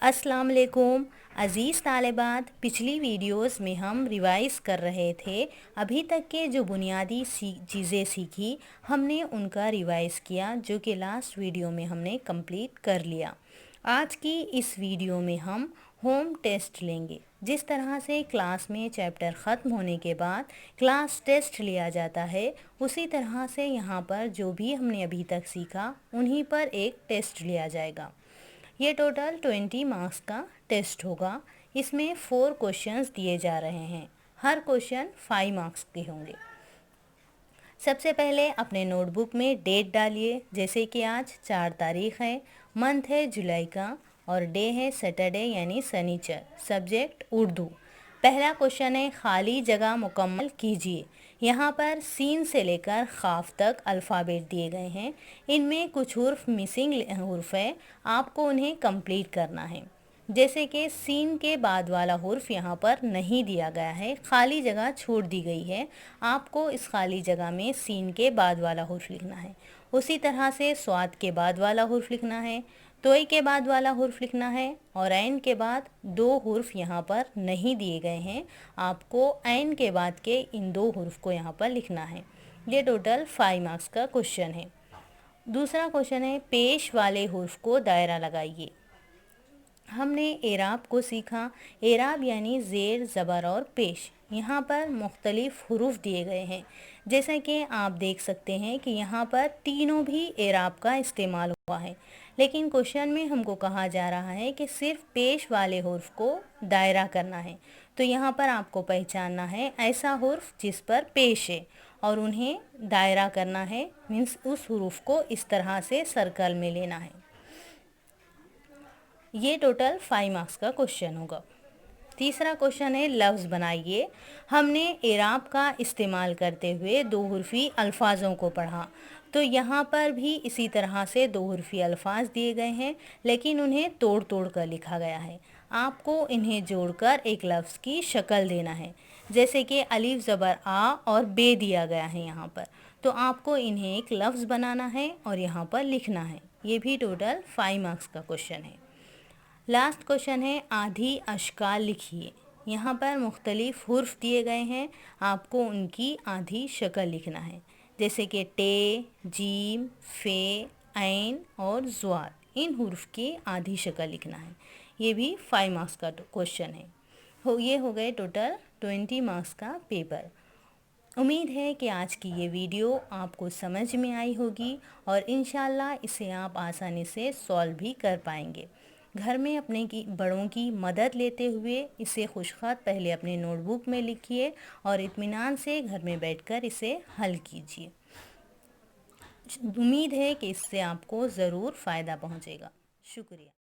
السلام علیکم عزیز طالبات، پچھلی ویڈیوز میں ہم ریوائز کر رہے تھے. ابھی تک کے جو بنیادی چیزیں سیکھی ہم نے ان کا ریوائز کیا، جو کہ لاسٹ ویڈیو میں ہم نے کمپلیٹ کر لیا. آج کی اس ویڈیو میں ہم ہوم ٹیسٹ لیں گے. جس طرح سے کلاس میں چیپٹر ختم ہونے کے بعد کلاس ٹیسٹ لیا جاتا ہے، اسی طرح سے یہاں پر جو بھی ہم نے ابھی تک سیکھا انہی پر ایک ٹیسٹ لیا جائے گا. یہ ٹوٹل 20 مارکس کا ٹیسٹ ہوگا. اس میں 4 کوشچنز دیے جا رہے ہیں. ہر کوشچن 5 مارکس کے ہوں گے. سب سے پہلے اپنے نوٹ بک میں ڈیٹ ڈالیے. جیسے کہ آج 4 تاریخ ہے، منتھ ہے جولائی کا، اور ڈے ہے سیٹرڈے یعنی سنیچر. سبجیکٹ اردو. پہلا کوشچن ہے خالی جگہ مکمل کیجیے. یہاں پر سین سے لے کر خاف تک الفابیٹ دیے گئے ہیں. ان میں کچھ حرف مسنگ حرف ہے، آپ کو انہیں کمپلیٹ کرنا ہے. جیسے کہ سین کے بعد والا حرف یہاں پر نہیں دیا گیا ہے، خالی جگہ چھوڑ دی گئی ہے. آپ کو اس خالی جگہ میں سین کے بعد والا حرف لکھنا ہے. اسی طرح سے صاد کے بعد والا حرف لکھنا ہے، توئی کے بعد والا حرف لکھنا ہے، اور عین کے بعد 2 حرف یہاں پر نہیں دیے گئے ہیں. آپ کو عین کے بعد کے ان 2 حرف کو یہاں پر لکھنا ہے. یہ ٹوٹل 5 مارکس کا کوشچن ہے. دوسرا کوشچن ہے پیش والے حرف کو دائرہ لگائیے. ہم نے اعراب کو سیکھا. اعراب یعنی زیر، زبر اور پیش. یہاں پر مختلف حروف دیے گئے ہیں. جیسا کہ آپ دیکھ سکتے ہیں کہ یہاں پر تینوں بھی اعراب کا استعمال ہوا ہے، لیکن کوشچن میں ہم کو کہا جا رہا ہے کہ صرف پیش والے حرف کو دائرہ کرنا ہے. تو یہاں پر آپ کو پہچاننا ہے ایسا حرف جس پر پیش ہے اور انہیں دائرہ کرنا ہے، مینس اس حروف کو اس طرح سے سرکل میں لینا ہے. یہ ٹوٹل 5 مارکس کا کوشچن ہوگا. تیسرا کوشچن ہے لفظ بنائیے. ہم نے اعراب کا استعمال کرتے ہوئے 2 حرفی الفاظوں کو پڑھا. تو یہاں پر بھی اسی طرح سے 2 حرفی الفاظ دیے گئے ہیں، لیکن انہیں توڑ توڑ کر لکھا گیا ہے. آپ کو انہیں جوڑ کر ایک لفظ کی شکل دینا ہے. جیسے کہ الف زبر آ اور بے دیا گیا ہے یہاں پر، تو آپ کو انہیں ایک لفظ بنانا ہے اور یہاں پر لکھنا ہے. یہ بھی ٹوٹل 5 مارکس کا کوشچن ہے. لاسٹ کوشچن ہے آدھی اشکال لکھیے. یہاں پر مختلف حرف دیے گئے ہیں، آپ کو ان کی آدھی شکل لکھنا ہے. جیسے کہ ٹے، جیم، فے، عین اور زوار. ان حروف کی آدھی شکل لکھنا ہے. یہ بھی 5 مارکس کا کوشچن ہے. یہ ہو گئے ٹوٹل 20 مارکس کا پیپر. امید ہے کہ آج کی یہ ویڈیو آپ کو سمجھ میں آئی ہوگی اور انشاءاللہ اسے آپ آسانی سے سولو بھی کر پائیں گے. گھر میں اپنے بڑوں کی مدد لیتے ہوئے اسے خوش خط پہلے اپنے نوٹ بک میں لکھیے اور اطمینان سے گھر میں بیٹھ کر اسے حل کیجیے. امید ہے کہ اس سے آپ کو ضرور فائدہ پہنچے گا. شکریہ.